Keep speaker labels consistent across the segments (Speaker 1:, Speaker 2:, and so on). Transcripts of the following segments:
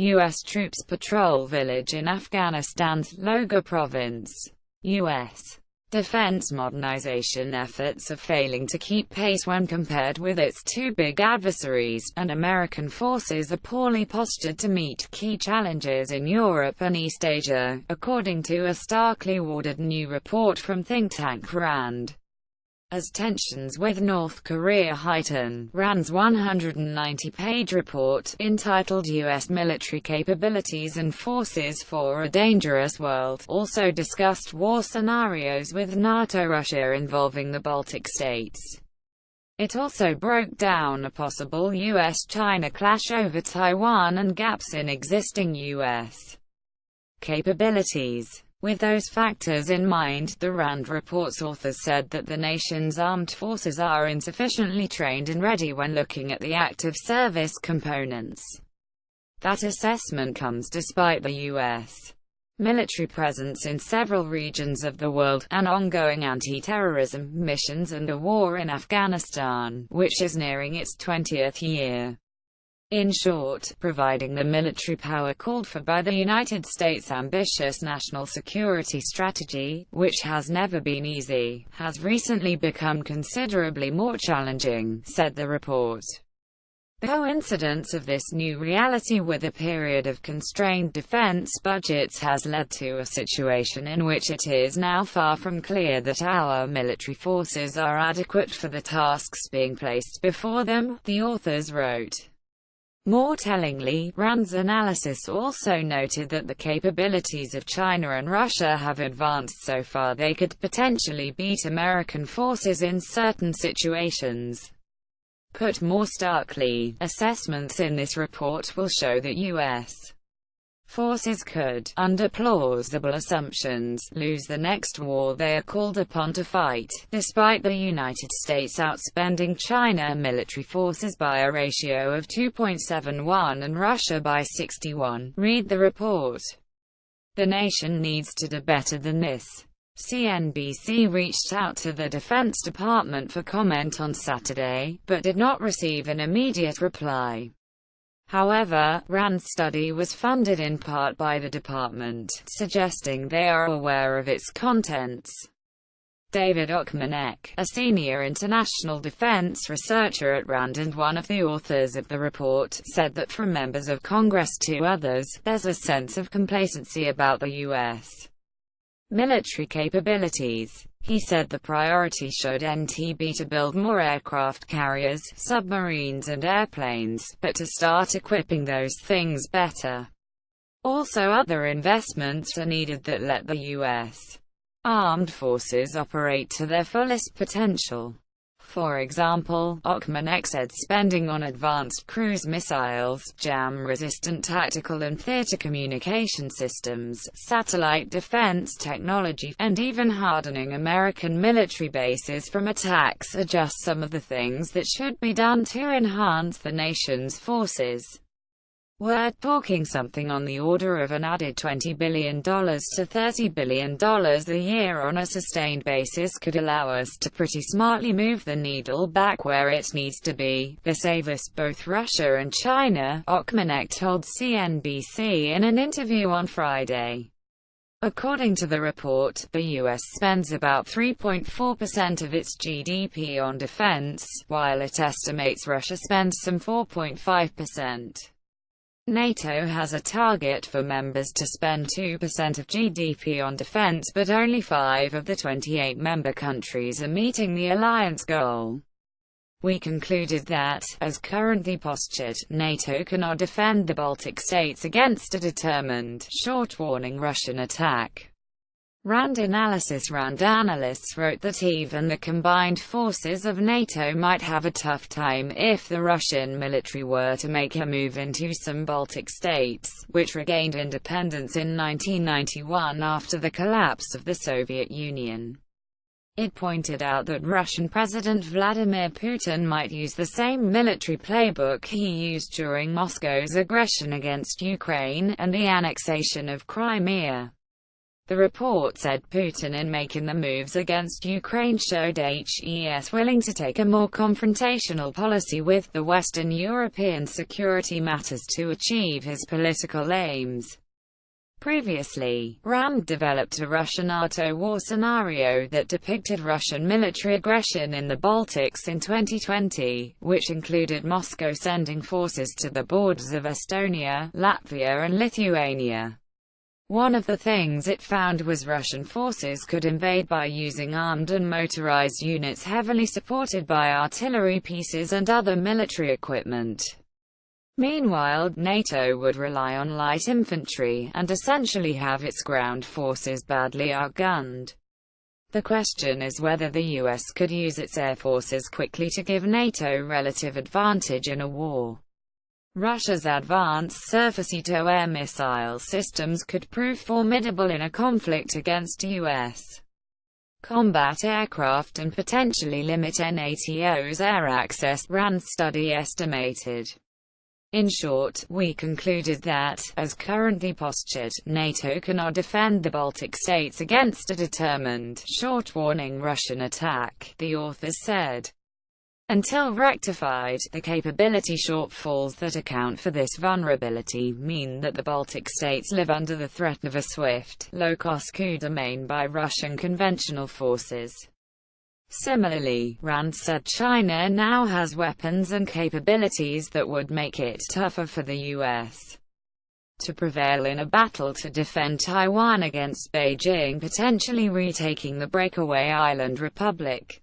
Speaker 1: U.S. troops patrol village in Afghanistan's Logar province. U.S. defense modernization efforts are failing to keep pace when compared with its two big adversaries, and American forces are poorly postured to meet key challenges in Europe and East Asia, according to a starkly worded new report from think tank RAND. As tensions with North Korea heighten, RAND's 190-page report, entitled U.S. Military Capabilities and Forces for a Dangerous World, also discussed war scenarios with NATO-Russia involving the Baltic states. It also broke down a possible U.S.-China clash over Taiwan and gaps in existing U.S. capabilities. With those factors in mind, the RAND report's authors said that the nation's armed forces are insufficiently trained and ready when looking at the active service components. That assessment comes despite the U.S. military presence in several regions of the world, and ongoing anti-terrorism missions and a war in Afghanistan, which is nearing its 20th year. In short, providing the military power called for by the United States' ambitious national security strategy, which has never been easy, has recently become considerably more challenging, said the report. The coincidence of this new reality with a period of constrained defense budgets has led to a situation in which it is now far from clear that our military forces are adequate for the tasks being placed before them, the authors wrote. More tellingly, RAND's analysis also noted that the capabilities of China and Russia have advanced so far they could potentially beat American forces in certain situations. Put more starkly, assessments in this report will show that U.S. forces could, under plausible assumptions, lose the next war they are called upon to fight, despite the United States outspending China military forces by a ratio of 2.71 and Russia by 61. Read the report. The nation needs to do better than this. CNBC reached out to the Defense Department for comment on Saturday, but did not receive an immediate reply. However, RAND's study was funded in part by the department, suggesting they are aware of its contents. David Ochmanek, a senior international defense researcher at RAND and one of the authors of the report, said that from members of Congress to others, there's a sense of complacency about the U.S. military capabilities. He said the priority should be to build more aircraft carriers, submarines and airplanes, but to start equipping those things better. Also, other investments are needed that let the U.S. armed forces operate to their fullest potential. For example, Ochmanek said spending on advanced cruise missiles, jam-resistant tactical and theater communication systems, satellite defense technology, and even hardening American military bases from attacks are just some of the things that should be done to enhance the nation's forces. We're talking something on the order of an added $20 billion to $30 billion a year on a sustained basis could allow us to pretty smartly move the needle back where it needs to be. They save us both Russia and China, Ochmanek told CNBC in an interview on Friday. According to the report, the U.S. spends about 3.4% of its GDP on defense, while it estimates Russia spends some 4.5%. NATO has a target for members to spend 2% of GDP on defense, but only 5 of the 28 member countries are meeting the alliance goal. We concluded that, as currently postured, NATO cannot defend the Baltic states against a determined, short-warning Russian attack. RAND analysts wrote that even the combined forces of NATO might have a tough time if the Russian military were to make a move into some Baltic states, which regained independence in 1991 after the collapse of the Soviet Union. It pointed out that Russian President Vladimir Putin might use the same military playbook he used during Moscow's aggression against Ukraine, and the annexation of Crimea. The report said Putin, in making the moves against Ukraine, showed HES willing to take a more confrontational policy with the Western European security matters to achieve his political aims. Previously, RAND developed a Russia-NATO war scenario that depicted Russian military aggression in the Baltics in 2020, which included Moscow sending forces to the borders of Estonia, Latvia and Lithuania. One of the things it found was Russian forces could invade by using armed and motorized units heavily supported by artillery pieces and other military equipment. Meanwhile, NATO would rely on light infantry, and essentially have its ground forces badly outgunned. The question is whether the US could use its air forces quickly to give NATO relative advantage in a war. Russia's advanced surface-to-air missile systems could prove formidable in a conflict against US combat aircraft and potentially limit NATO's air access, RAND's study estimated. In short, we concluded that, as currently postured, NATO cannot defend the Baltic states against a determined, short-warning Russian attack, the authors said. Until rectified, the capability shortfalls that account for this vulnerability mean that the Baltic states live under the threat of a swift, low-cost coup d'main by Russian conventional forces. Similarly, RAND said China now has weapons and capabilities that would make it tougher for the US to prevail in a battle to defend Taiwan against Beijing potentially retaking the breakaway island republic.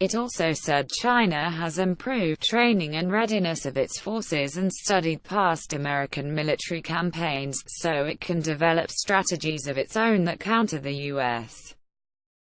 Speaker 1: It also said China has improved training and readiness of its forces and studied past American military campaigns, so it can develop strategies of its own that counter the US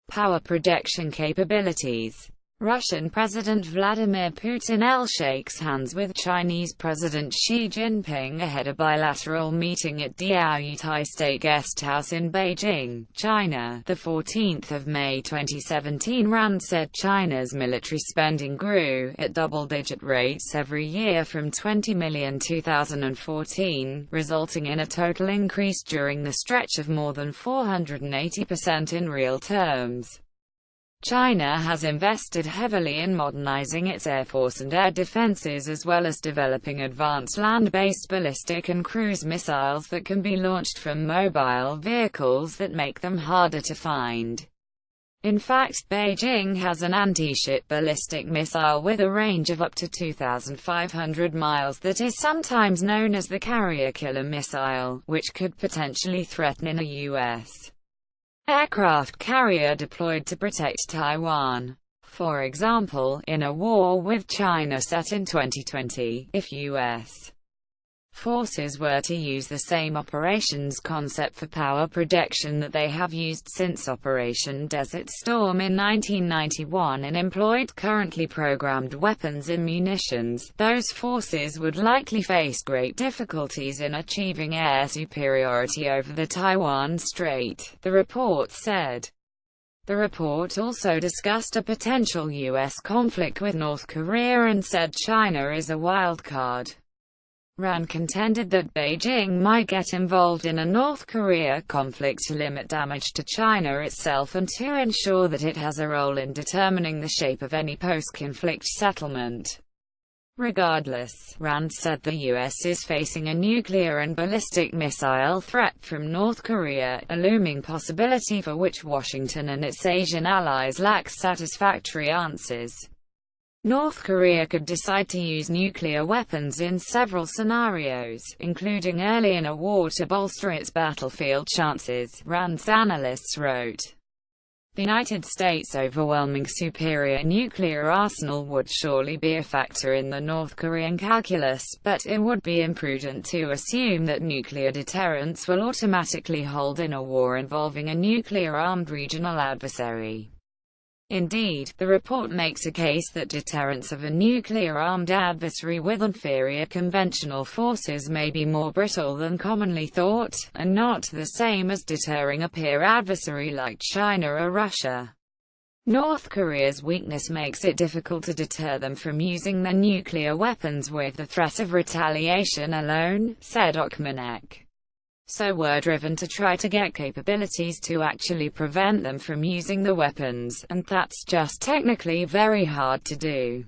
Speaker 1: power projection capabilities. Russian President Vladimir Putin shakes hands with Chinese President Xi Jinping ahead of bilateral meeting at Diaoyutai State Guest House in Beijing, China. The 14th of May 2017, RAND said China's military spending grew at double-digit rates every year from 20 million in 2014, resulting in a total increase during the stretch of more than 480% in real terms. China has invested heavily in modernizing its air force and air defenses, as well as developing advanced land-based ballistic and cruise missiles that can be launched from mobile vehicles that make them harder to find. In fact, Beijing has an anti-ship ballistic missile with a range of up to 2,500 miles that is sometimes known as the Carrier Killer missile, which could potentially threaten a U.S. aircraft carrier deployed to protect Taiwan. For example, in a war with China set in 2020, if U.S. forces were to use the same operations concept for power projection that they have used since Operation Desert Storm in 1991 and employed currently programmed weapons and munitions, those forces would likely face great difficulties in achieving air superiority over the Taiwan Strait, the report said. The report also discussed a potential U.S. conflict with North Korea and said China is a wild card. RAND contended that Beijing might get involved in a North Korea conflict to limit damage to China itself and to ensure that it has a role in determining the shape of any post-conflict settlement. Regardless, RAND said the U.S. is facing a nuclear and ballistic missile threat from North Korea, a looming possibility for which Washington and its Asian allies lack satisfactory answers. North Korea could decide to use nuclear weapons in several scenarios, including early in a war to bolster its battlefield chances, RAND's analysts wrote. The United States' overwhelming superior nuclear arsenal would surely be a factor in the North Korean calculus, but it would be imprudent to assume that nuclear deterrence will automatically hold in a war involving a nuclear-armed regional adversary. Indeed, the report makes a case that deterrence of a nuclear-armed adversary with inferior conventional forces may be more brittle than commonly thought, and not the same as deterring a peer adversary like China or Russia. North Korea's weakness makes it difficult to deter them from using their nuclear weapons with the threat of retaliation alone, said Okmanek. so we're driven to try to get capabilities to actually prevent them from using the weapons, and that's just technically very hard to do.